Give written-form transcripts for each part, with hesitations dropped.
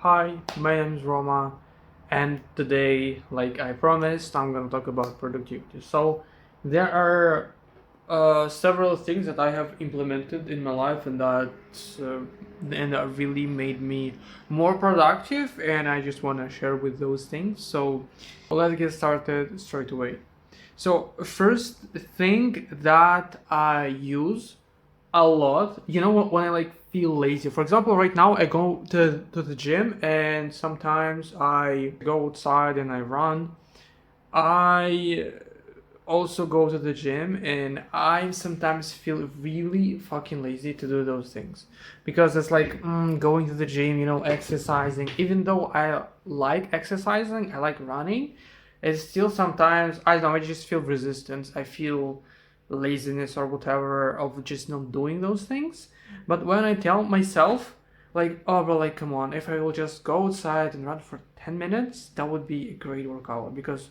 Hi, my name is Roma, and today, like I promised, I'm gonna talk about productivity. So, there are several things that I have implemented in my life, uh, and that really made me more productive, and I just want to share with those things. So, let's get started straight away. So, first thing that I use a lot. When I like feel lazy. For example, right now I go to the gym and sometimes I go outside and I run. I also go to the gym and I sometimes feel really fucking lazy to do those things because it's like going to the gym, exercising. Even though I like exercising, I like running, it's still sometimes I don't know. I just feel resistance. I feel laziness or whatever of just not doing those things. But when I tell myself, like, oh, bro, like, come on, if I will just go outside and run for 10 minutes, that would be a great workout because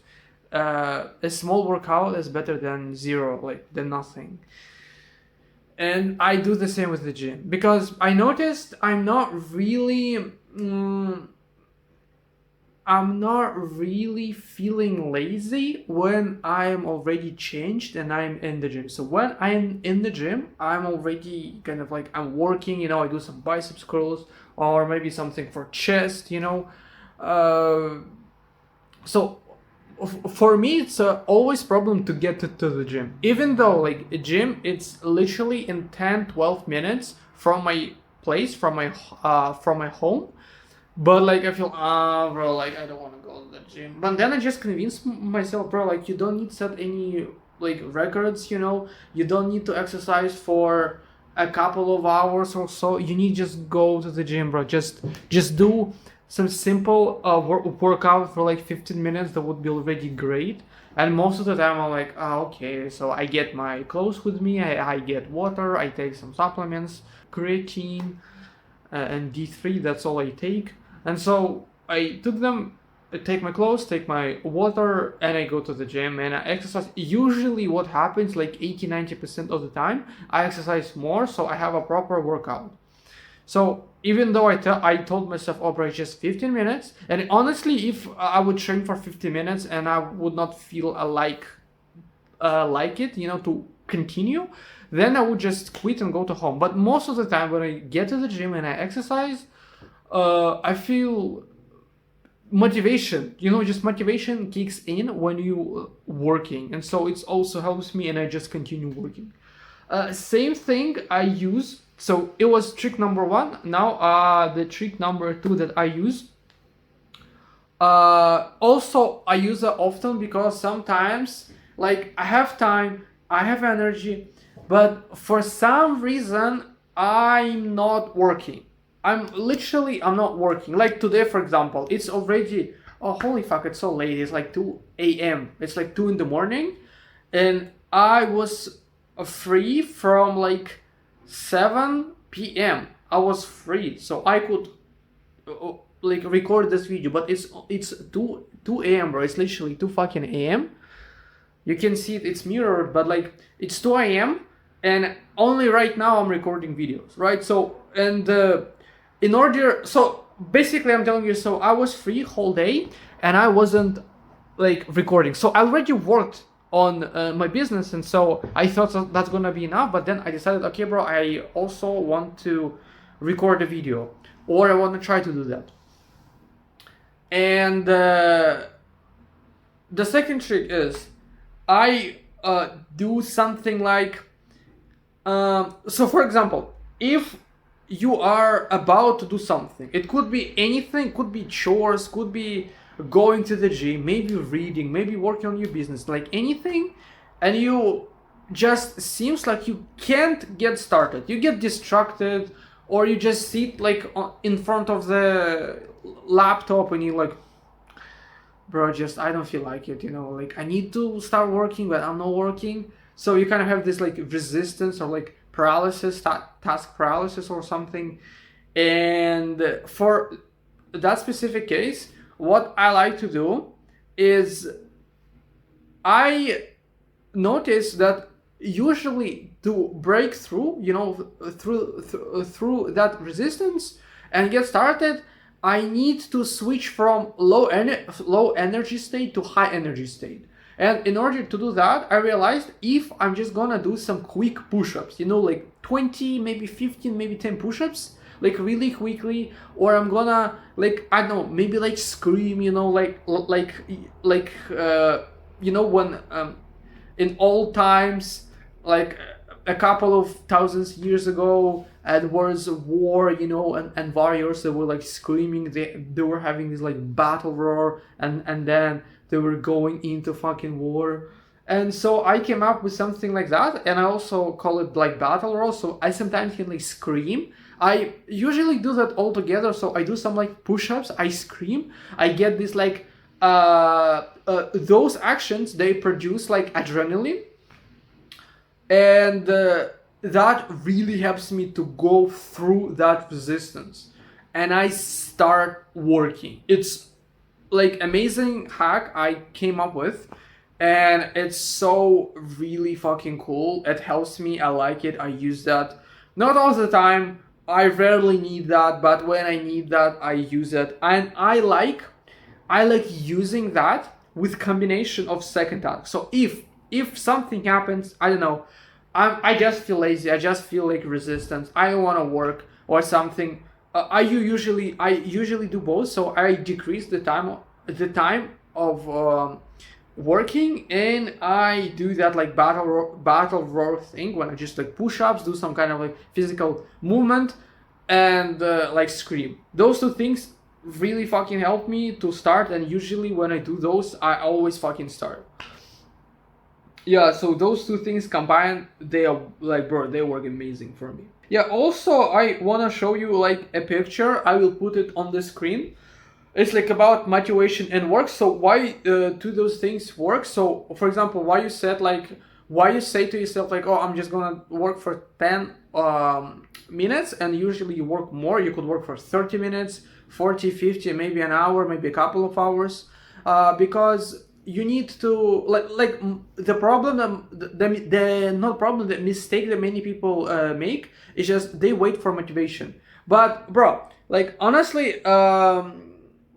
a small workout is better than zero, like, than nothing. And I do the same with the gym because I noticed I'm not really feeling lazy when I'm already changed and I'm in the gym. So when I'm in the gym, I'm already kind of like I'm working, I do some biceps curls or maybe something for chest. Uh, so for me, it's always problem to get to the gym. Even though like a gym, it's literally in 10-12 minutes from my place, from my home, but like I feel, bro, like I don't want to go to the gym. But then I just convince myself, bro, like you don't need to set any like records. You don't need to exercise for a couple of hours or so. You need just go to the gym, bro. Just do some simple workout for like 15 minutes. That would be already great. And most of the time I'm like, okay, so I get my clothes with me. I get water. I take some supplements, creatine, and D3. That's all I take. And so I took them, I take my clothes, take my water, and I go to the gym and I exercise. Usually, what happens like 80-90% of the time, I exercise more, so I have a proper workout. So even though I told myself, oh, bro, it's just 15 minutes, and honestly, if I would train for 15 minutes and I would not feel like it, to continue, then I would just quit and go to home. But most of the time, when I get to the gym and I exercise, I feel motivation. Just motivation kicks in when you working, and so it also helps me, and I just continue working. Same thing I use. So it was trick number one. Now the trick number two that I use. Also, I use it often because sometimes, like, I have time, I have energy, but for some reason, I'm not working. I'm not working. Like today, for example, it's already, oh, holy fuck, it's so late. It's like 2 a.m. It's like 2 in the morning. And I was free from like 7 p.m. I was free. So I could like record this video, but it's 2 a.m, bro. It's literally 2 fucking a.m. You can see it's mirrored, but like it's 2 a.m, and only right now I'm recording videos, right? So and in order, so basically I'm telling you, so I was free whole day and I wasn't like recording. So I already worked on my business, and so I thought that's gonna be enough. But then I decided, okay, bro, I also want to record a video, or I want to try to do that. And the second trick is I do something like, so for example, if you are about to do something, it could be anything, could be chores, could be going to the gym, maybe reading, maybe working on your business, like anything, and you just seems like you can't get started, you get distracted, or you just sit like in front of the laptop and you like, bro, just I don't feel like it, like I need to start working, but I'm not working. So you kind of have this like resistance or like paralysis, task paralysis or something. And for that specific case, what I like to do is I notice that usually to break through, through that resistance and get started, I need to switch from low energy state to high energy state. And in order to do that, I realized if I'm just gonna do some quick push-ups, you know, like 20, maybe 15, maybe 10 push-ups, like really quickly, or I'm gonna, like, I don't know, maybe like scream, you know, you know, when in old times, like a couple of thousands years ago, and was war, you know, and warriors that were like screaming, they were having this like battle roar, and then they were going into fucking war. And so I came up with something like that, and I also call it like battle roar. So I sometimes can like scream. I usually do that all together. So I do some like push-ups, I scream, I get this like those actions, they produce like adrenaline, and that really helps me to go through that resistance, and I start working. It's like amazing hack I came up with, and it's so really fucking cool. It helps me, I like it, I use that. Not all the time, I rarely need that, but when I need that, I use it. And I like using that with combination of second task. So if something happens, I don't know, I just feel lazy, I just feel like resistance, I don't want to work or something. I usually do both. So I decrease the time of working, and I do that like battle roar thing when I just like push-ups, do some kind of like physical movement, and like scream. Those two things really fucking help me to start, and usually when I do those, I always fucking start. Yeah, so those two things combined, they are like, bro, they work amazing for me. Yeah, also I wanna show you like a picture. I will put it on the screen. It's like about motivation and work. So why do those things work? So for example, why you say to yourself like, oh, I'm just gonna work for 10 minutes, and usually you work more. You could work for 30 minutes, 40, 50, maybe an hour, maybe a couple of hours, because you need to the problem, the not problem, the mistake that many people make is just they wait for motivation. But bro, like honestly,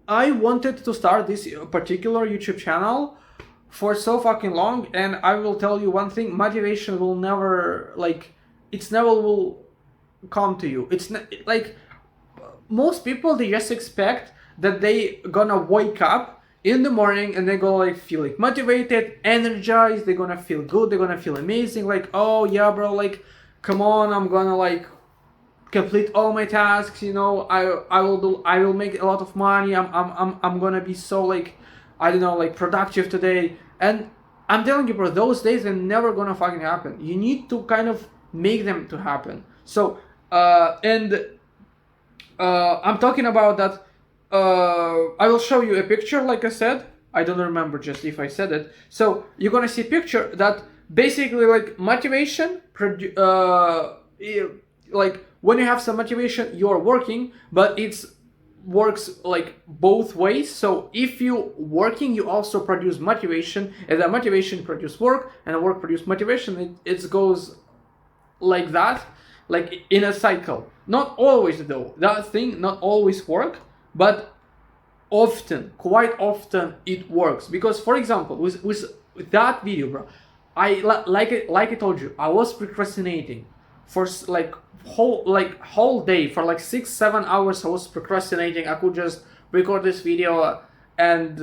I wanted to start this particular YouTube channel for so fucking long, and I will tell you one thing: motivation will never it's never will come to you. It's not like most people, they just expect that they gonna wake up in the morning and they're gonna like feel like motivated, energized, they're gonna feel good, they're gonna feel amazing, like, oh yeah bro, like come on, I'm gonna like complete all my tasks, you know, I will make a lot of money, I'm gonna be so like, I don't know, like productive today. And I'm telling you bro, those days are never gonna fucking happen. You need to kind of make them to happen. So I'm talking about that. I will show you a picture, like I said. I don't remember just if I said it. So you're gonna see a picture that basically like motivation, like when you have some motivation, you're working, but it's works like both ways. So if you working, you also produce motivation, and that motivation produce work, and the work produce motivation. It goes like that, like in a cycle. Not always though, that thing not always work, but often, quite often it works. Because for example, with that video bro, like I told you, I was procrastinating for like whole day, for like 6-7 hours. I was procrastinating. I could just record this video and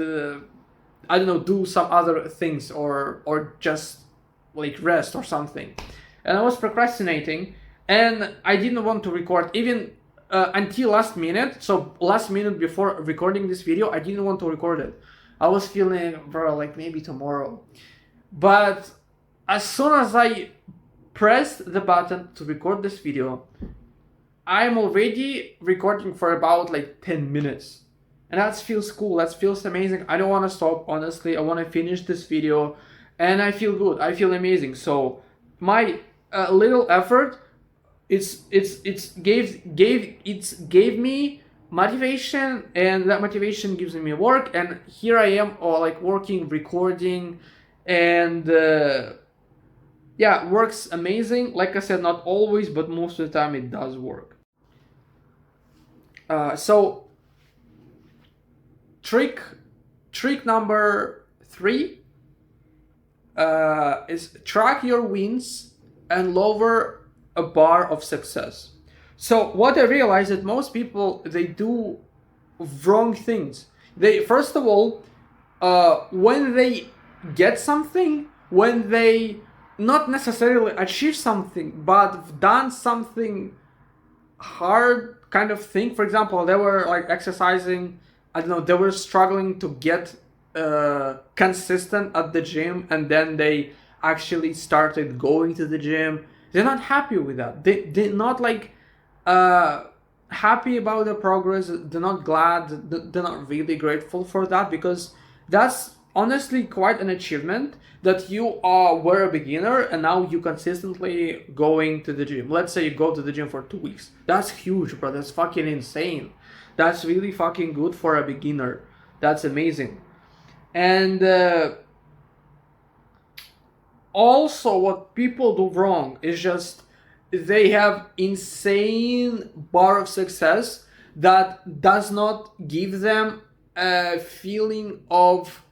I don't know, do some other things, or just like rest or something. And I was procrastinating, and I didn't want to record even until last minute. So last minute before recording this video, I didn't want to record it. I was feeling, bro, like maybe tomorrow. But as soon as I pressed the button to record this video, I'm already recording for about like 10 minutes. And that feels cool, that feels amazing. I don't want to stop, honestly. I want to finish this video, and I feel good, I feel amazing. So my little effort, it's gave me motivation, and that motivation gives me work, and here I am, like working, recording, and yeah, works amazing. Like I said, not always, but most of the time it does work. So trick number 3 is track your wins and lower a bar of success. So what I realized that most people, they do wrong things. They, first of all, when they get something, when they not necessarily achieve something, but done something hard kind of thing. For example, they were like exercising, I don't know, they were struggling to get consistent at the gym, and then they actually started going to the gym. They're not happy with that. They're not like happy about the progress. They're not glad. They're not really grateful for that, because that's honestly quite an achievement that you were a beginner and now you consistently going to the gym. Let's say you go to the gym for 2 weeks. That's huge, bro. That's fucking insane. That's really fucking good for a beginner. That's amazing. And also what people do wrong is just they have insane bar of success that does not give them a feeling of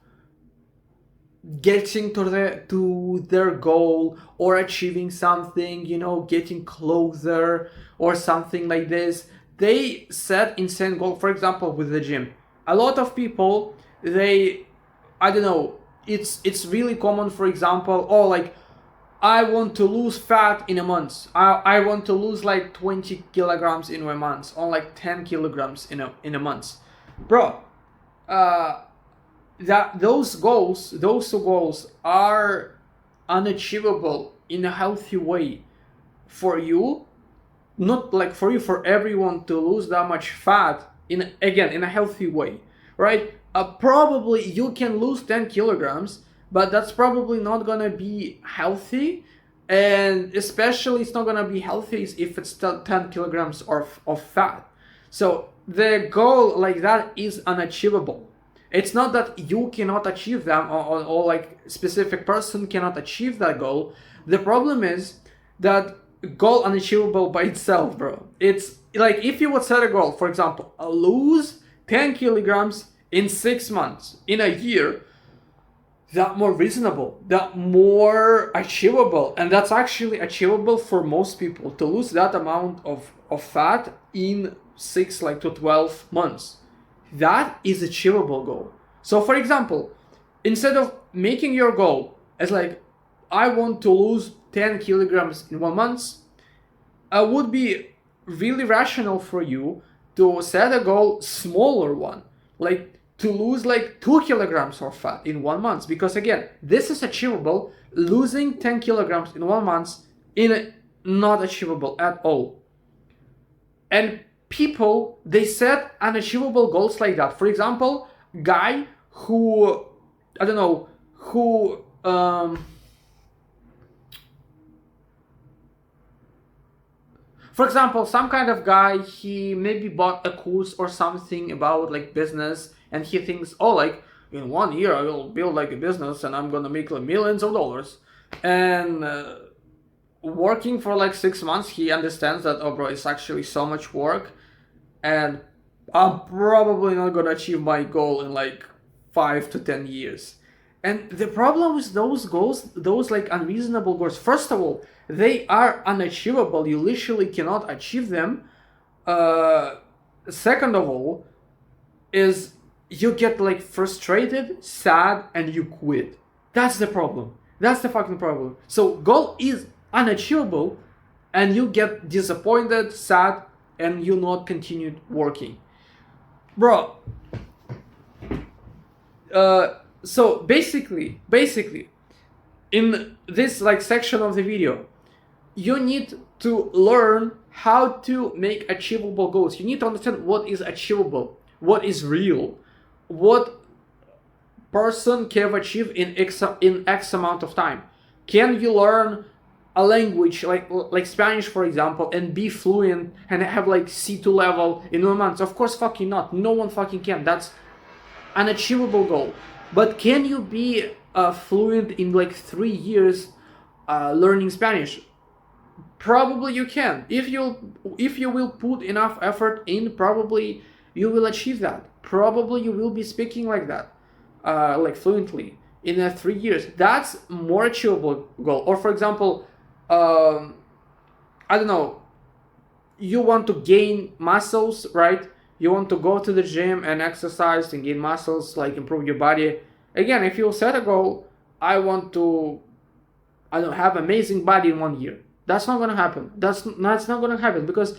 getting to their goal or achieving something, you know, getting closer or something like this. They set insane goal. For example, with the gym, a lot of people, they, I don't know, it's really common, for example, oh, like, I want to lose fat in a month. I want to lose like 20 kilograms in a month, or like 10 kilograms in a month. Bro, those two goals are unachievable in a healthy way for you. Not like for you, for everyone to lose that much fat in a healthy way, right? Probably you can lose 10 kilograms, but that's probably not gonna be healthy, and especially it's not gonna be healthy if it's 10 kilograms of fat. So the goal like that is unachievable. It's not that you cannot achieve them, or like specific person cannot achieve that goal. The problem is that goal unachievable by itself, bro. It's like if you would set a goal, for example, lose 10 kilograms in 6 months, in a year, that more reasonable, that more achievable. And that's actually achievable for most people, to lose that amount of fat in 6 to 12 months. That is achievable goal. So for example, instead of making your goal as like, I want to lose 10 kilograms in 1 month, it would be really rational for you to set a goal, smaller one, like to lose like 2 kilograms of fat in 1 month. Because again, this is achievable. Losing 10 kilograms in 1 month is not achievable at all. And people, they set unachievable goals like that. For example, guy who, I don't know, who for example, some kind of guy, he maybe bought a course or something about like business, and he thinks, oh, like in 1 year I will build like a business and I'm gonna make like millions of dollars. And working for like 6 months, he understands that, oh bro, it's actually so much work, and I'm probably not gonna achieve my goal in like 5 to 10 years. And the problem with those goals, those like unreasonable goals, first of all, they are unachievable. You literally cannot achieve them. Second of all, is you get like frustrated, sad, and you quit. That's the problem. That's the fucking problem. So goal is unachievable, and you get disappointed, sad, and you not continue working. Bro, so basically, in this like section of the video, you need to learn how to make achievable goals. You need to understand what is achievable, what is real, what person can achieve in X amount of time. Can you learn a language like Spanish, for example, and be fluent and have like C2 level in 1 month? Of course fucking not. No one fucking can. That's an achievable goal. But can you be fluent in like 3 years learning Spanish? Probably you can. If you will put enough effort in, probably you will achieve that. probably you will be speaking like that, like fluently in 3 years. That's more achievable goal. Or for example, I don't know, you want to gain muscles, right? You want to go to the gym and exercise and gain muscles, like improve your body. Again, if you set a goal, I want to, I don't have amazing body in 1 year. That's not gonna happen. That's not gonna happen because,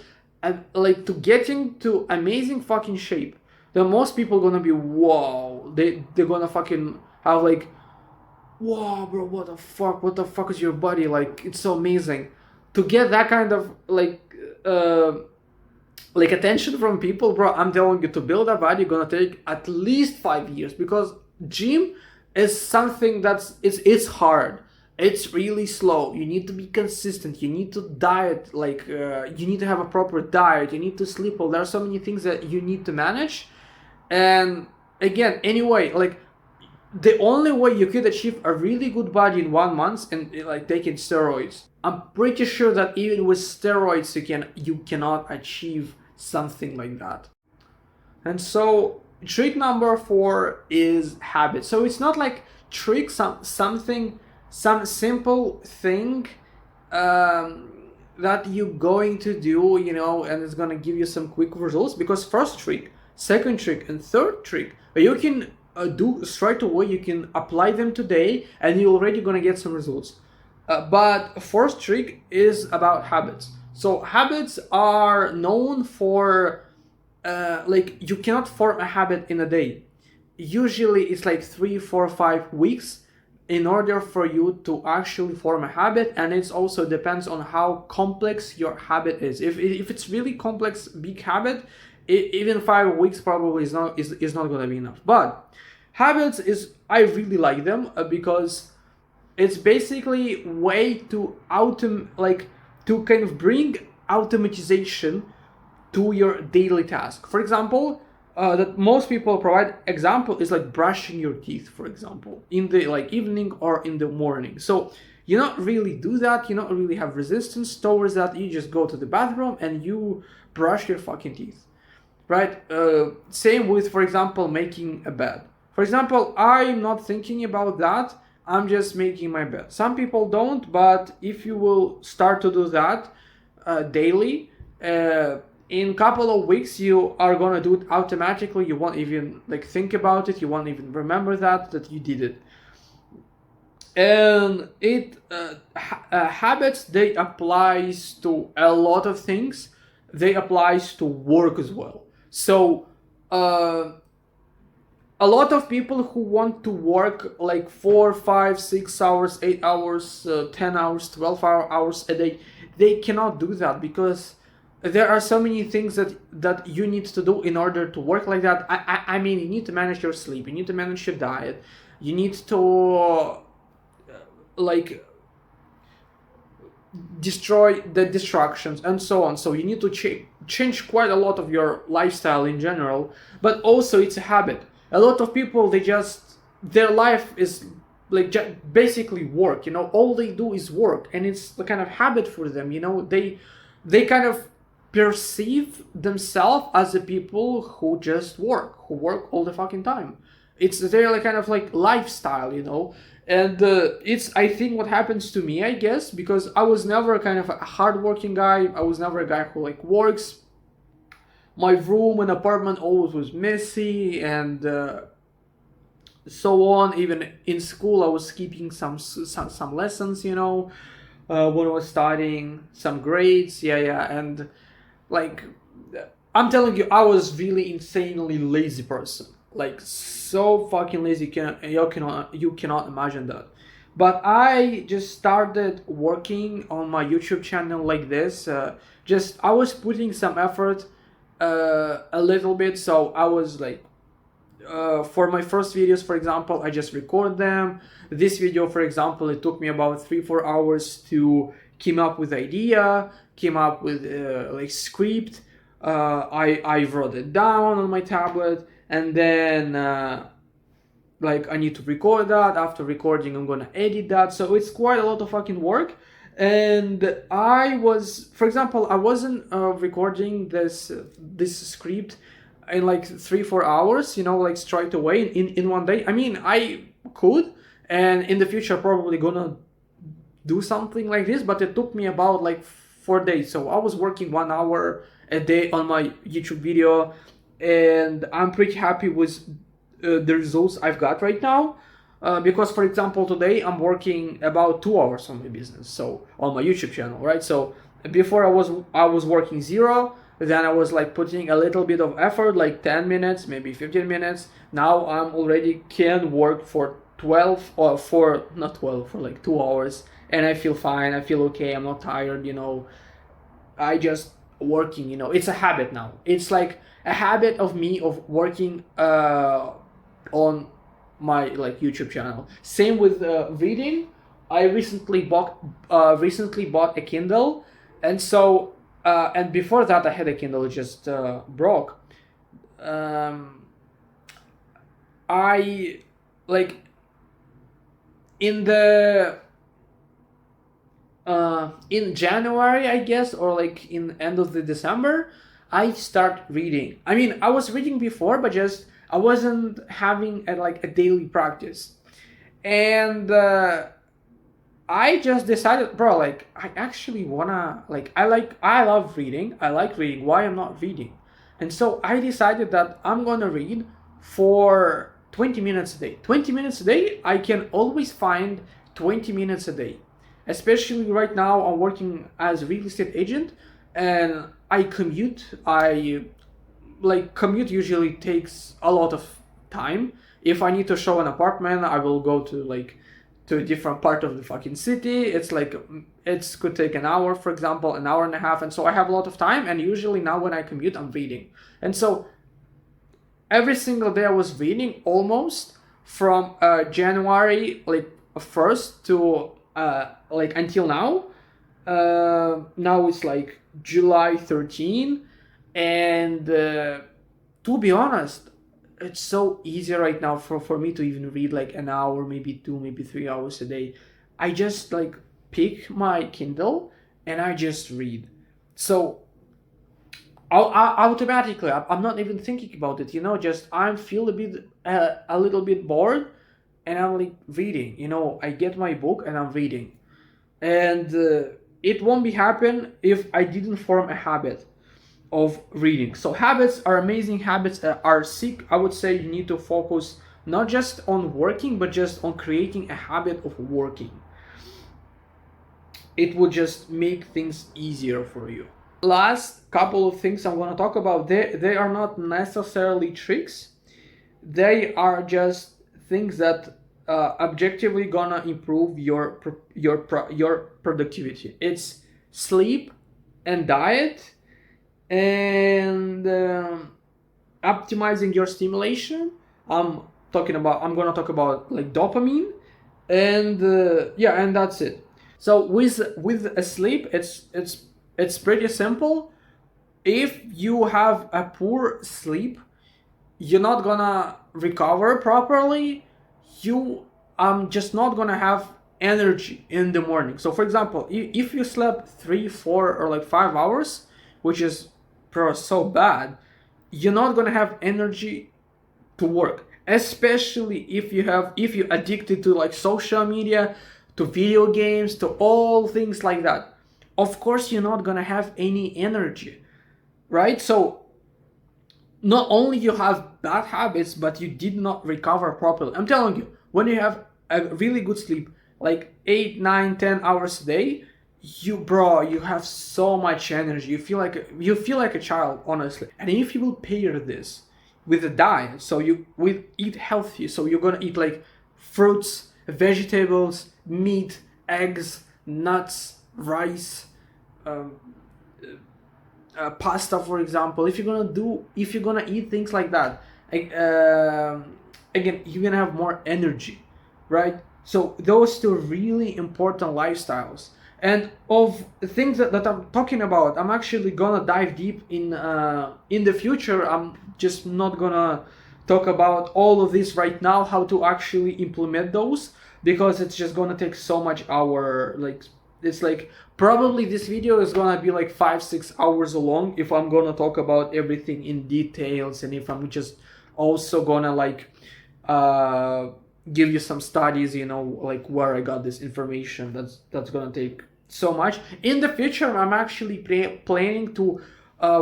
like, to getting to amazing fucking shape, the most people gonna be whoa. They're gonna fucking have like, whoa, bro, what the fuck? What the fuck is your body like? It's so amazing. To get that kind of like attention from people, bro, I'm telling you, to build a body gonna take at least 5 years, because gym is something that's it's hard. It's really slow. You need to be consistent. You need to diet, like you need to have a proper diet. You need to sleep well. There are so many things that you need to manage. And again, anyway, like the only way you could achieve a really good body in 1 month and like taking steroids. I'm pretty sure that even with steroids you cannot achieve something like that. And so trick number 4 is habit. So it's not like trick some simple thing that you're going to do, you know, and it's gonna give you some quick results, because first trick, second trick, and third trick you can do straight away. You can apply them today and you're already gonna get some results. But first trick is about habits. So habits are known for like you cannot form a habit in a day. Usually it's like 3, 4, 5 weeks in order for you to actually form a habit. And it also depends on how complex your habit is. If it's really complex, big habit, even 5 weeks probably is not going to be enough. But habits I really like them because it's basically way to to kind of bring automatization to your daily task. For example, that most people provide example is like brushing your teeth, for example, in the like evening or in the morning. So you not really do that, you not really have resistance towards that. You just go to the bathroom and you brush your fucking teeth, right? Same with, for example, making a bed. For example, I'm not thinking about that. I'm just making my bed. Some people don't, but if you will start to do that daily, in a couple of weeks you are gonna do it automatically. You won't even like think about it. You won't even remember that you did it. And habits, they applies to a lot of things. They applies to work as well. So a lot of people who want to work like 4, 5, 6 hours, 8 hours, 10 hours, 12 hours a day, they cannot do that because there are so many things that you need to do in order to work like that. I mean, you need to manage your sleep, you need to manage your diet, you need to like destroy the distractions and so on. So you need to change quite a lot of your lifestyle in general, but also it's a habit. A lot of people, their life is like basically work, you know, all they do is work, and it's the kind of habit for them, you know. They kind of perceive themselves as the people who just work all the fucking time. It's their like kind of like lifestyle, you know. And it's, I think, what happens to me, I guess, because I was never kind of a hardworking guy. I was never a guy who like works. My room and apartment always was messy and so on. Even in school, I was skipping some lessons, you know, when I was studying, some grades, and like I'm telling you, I was really insanely lazy person, like so fucking lazy. You cannot imagine that. But I just started working on my YouTube channel like this. I was putting some effort. A little bit. So I was like, for my first videos, for example, I just record them. This video, for example, it took me about 3-4 hours to come up with idea, came up with like script. I wrote it down on my tablet, and then like I need to record that. After recording, I'm gonna edit that. So it's quite a lot of fucking work. And I was, for example, I wasn't recording this script in like 3-4 hours, you know, like straight away in one day. I mean, I could, and in the future probably gonna do something like this, but it took me about like 4 days. So I was working 1 hour a day on my YouTube video, and I'm pretty happy with the results I've got right now. Because for example, today I'm working about 2 hours on my business, so on my YouTube channel, right? So before I was working 0, then I was like putting a little bit of effort, like 10 minutes, maybe 15 minutes. Now I'm already can work for 12 or for not 12, for like 2 hours, and I feel fine. I feel okay. I'm not tired, you know. I just working, you know. It's a habit now. It's like a habit of me of working on my like YouTube channel. Same with reading. I recently bought a Kindle, and so and before that I had a Kindle, it just broke. I like in the in January, I guess, or like in end of the December, I start reading. I mean, I was reading before, but just I wasn't having like a daily practice, and I just decided, bro, like I actually wanna like I love reading. I like reading. Why I'm not reading? And so I decided that I'm gonna read for 20 minutes a day. 20 minutes a day. I can always find 20 minutes a day. Especially right now, I'm working as a real estate agent, and I commute. Commute usually takes a lot of time. If I need to show an apartment, I will go to a different part of the fucking city. It could take an hour, for example, an hour and a half, and so I have a lot of time. And usually now when I commute, I'm reading, and so every single day I was reading almost from January 1st to until now. Now it's like July 13. And to be honest, it's so easy right now for me to even read like an hour, maybe 2, maybe 3 hours a day. I just like pick my Kindle and I just read. So automatically, I'm not even thinking about it, you know, just I feel a little bit bored, and I'm like reading, you know, I get my book and I'm reading. And it won't be happen if I didn't form a habit of reading. So habits are amazing. Habits are sick. I would say you need to focus not just on working, but just on creating a habit of working. It would just make things easier for you. Last couple of things I'm going to talk about, they are not necessarily tricks. They are just things that objectively gonna improve your productivity. It's sleep and diet, and optimizing your stimulation. I'm gonna talk about like dopamine, and and that's it. So with a sleep, it's pretty simple. If you have a poor sleep, you're not gonna recover properly. You just not gonna have energy in the morning. So for example, if you slept 3, 4, or like 5 hours, which is so bad, you're not gonna have energy to work. Especially if you addicted to like social media, to video games, to all things like that. Of course, you're not gonna have any energy, right? So not only you have bad habits, but you did not recover properly. I'm telling you, when you have a really good sleep, like 8, 9, 10 hours a day, you have so much energy. You feel like a child, honestly. And if you will pair this with a diet, so you will eat healthy, so you're gonna eat like fruits, vegetables, meat, eggs, nuts, rice, pasta, for example. If you're gonna eat things like that, again, you're gonna have more energy, right? So those two really important lifestyles. And of things that I'm talking about, I'm actually gonna dive deep in the future. I'm just not gonna talk about all of this right now, how to actually implement those, because it's just gonna take so much it's like probably this video is gonna be like 5-6 hours long if I'm gonna talk about everything in details, and if I'm just also gonna like give you some studies, you know, like where I got this information. That's gonna take so much. In the future, I'm actually planning to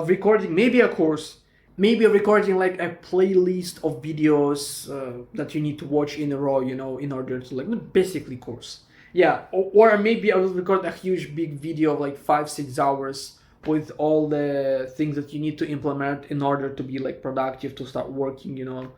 recording maybe a course, maybe recording like a playlist of videos that you need to watch in a row, you know, in order to like basically course. Yeah, or maybe I will record a huge big video of like 5-6 hours with all the things that you need to implement in order to be like productive, to start working, you know,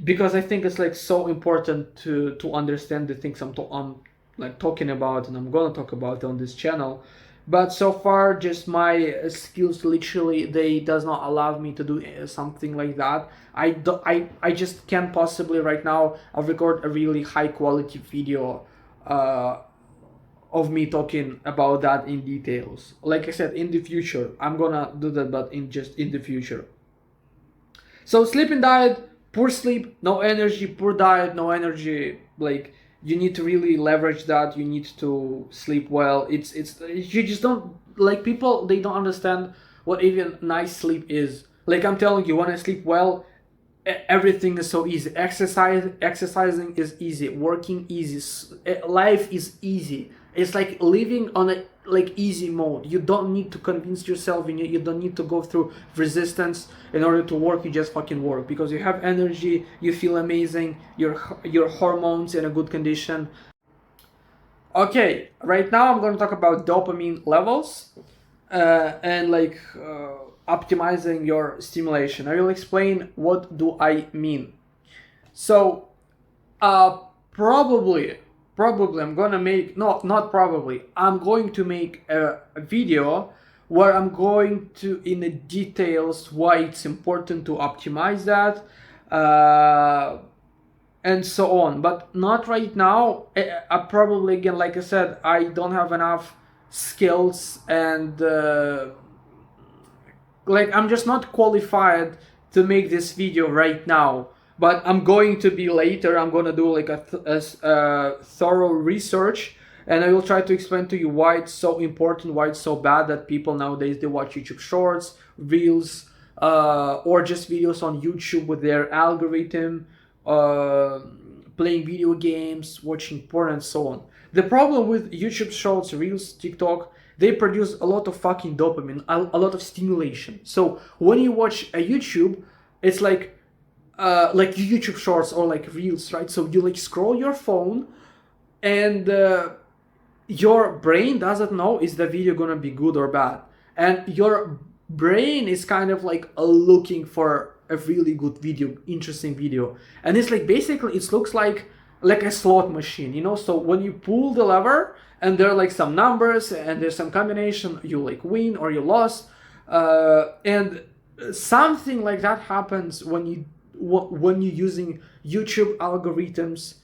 because I think it's like so important to understand the things I'm like talking about and I'm gonna talk about on this channel. But so far, just my skills literally they does not allow me to do something like that. I just can't possibly right now record a really high quality video of me talking about that in details. Like I said, in the future I'm gonna do that, but in the future. So sleep and diet, poor sleep, no energy, poor diet, no energy. Like you need to really leverage that. You need to sleep well. It's you just don't like people. They don't understand what even nice sleep is. Like I'm telling you, when I sleep well, everything is so easy. Exercising is easy. Working easy. Life is easy. It's like living on a like easy mode. You don't need to convince yourself, and you don't need to go through resistance in order to work. You just fucking work because you have energy. You feel amazing. Your hormones in a good condition. Okay, right now I'm gonna talk about dopamine levels and like optimizing your stimulation. I will explain what do I mean. So probably I'm gonna make, no, not probably, I'm going to make a video where I'm going to in the details why it's important to optimize that and so on, but not right now. I probably, again, like I said, I don't have enough skills and like I'm just not qualified to make this video right now, but I'm going to be later. I'm gonna do like a thorough research, and I will try to explain to you why it's so important, why it's so bad that people nowadays they watch YouTube Shorts, Reels, or just videos on YouTube with their algorithm, playing video games, watching porn, and so on. The problem with YouTube Shorts, Reels, TikTok, they produce a lot of fucking dopamine, a lot of stimulation. So when you watch a YouTube, it's like YouTube Shorts or like Reels, right? So you like scroll your phone, and your brain doesn't know is the video gonna be good or bad, and your brain is kind of like looking for a really good video, interesting video, and it's like basically it looks like a slot machine, you know. So when you pull the lever and there are like some numbers and there's some combination, you like win or you lost, and something like that happens when you're using YouTube algorithms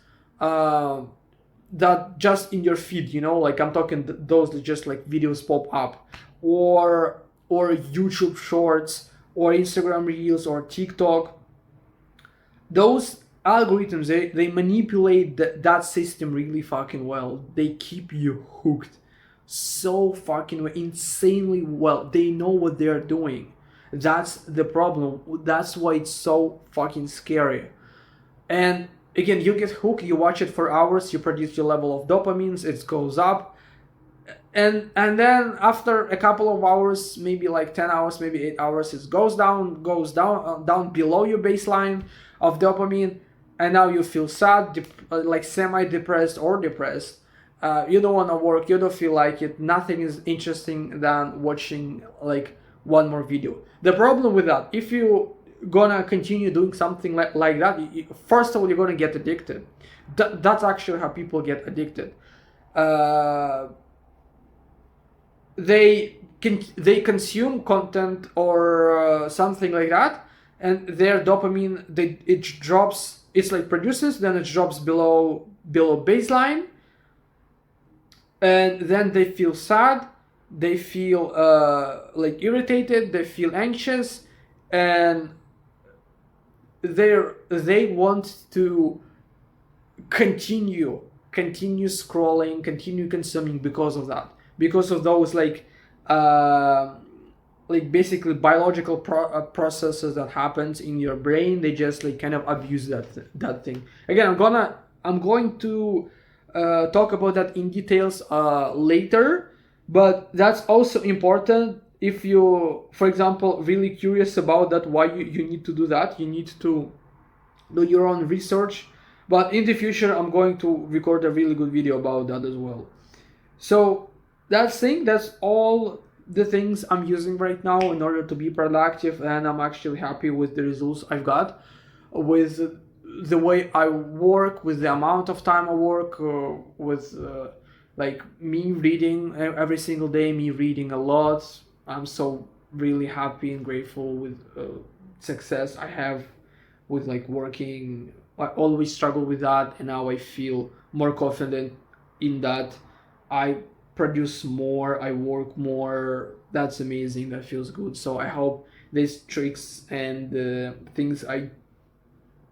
that just in your feed, you know, like I'm talking those that just like videos pop up, or YouTube Shorts or Instagram Reels or TikTok. Those algorithms, they manipulate that system really fucking well. They keep you hooked so fucking insanely well. They know what they're doing. That's the problem. That's why it's so fucking scary. And again, you get hooked, you watch it for hours, you produce your level of dopamines, it goes up, and then after a couple of hours, maybe like 10 hours, maybe 8 hours, it goes down below your baseline of dopamine, and now you feel sad, like semi-depressed or depressed. You don't want to work, you don't feel like it, nothing is interesting than watching like one more video. The problem with that, if you gonna continue doing something like that, first of all, you're gonna get addicted. That's actually how people get addicted. They consume content or something like that, and their dopamine it drops. It's like produces, then it drops below baseline, and then they feel sad, they feel like irritated, they feel anxious, and they want to continue continue scrolling, continue consuming because of that, because of those like basically biological processes that happens in your brain. They just like kind of abuse that thing. Again, I'm going to talk about that in details later, but that's also important. If you, for example, really curious about that, why you need to do that, you need to do your own research. But in the future, I'm going to record a really good video about that as well. So that's all the things I'm using right now in order to be productive, and I'm actually happy with the results I've got with the way I work, with the amount of time I work, with like me reading every single day, me reading a lot. I'm so really happy and grateful with success I have with like working. I always struggle with that, and now I feel more confident in that. I produce more, I work more. That's amazing. That feels good. So I hope these tricks and the things I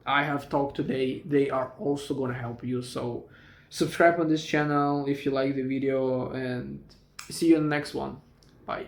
have talked today, they are also gonna help you. So subscribe on this channel if you like the video, and see you in the next one. Bye.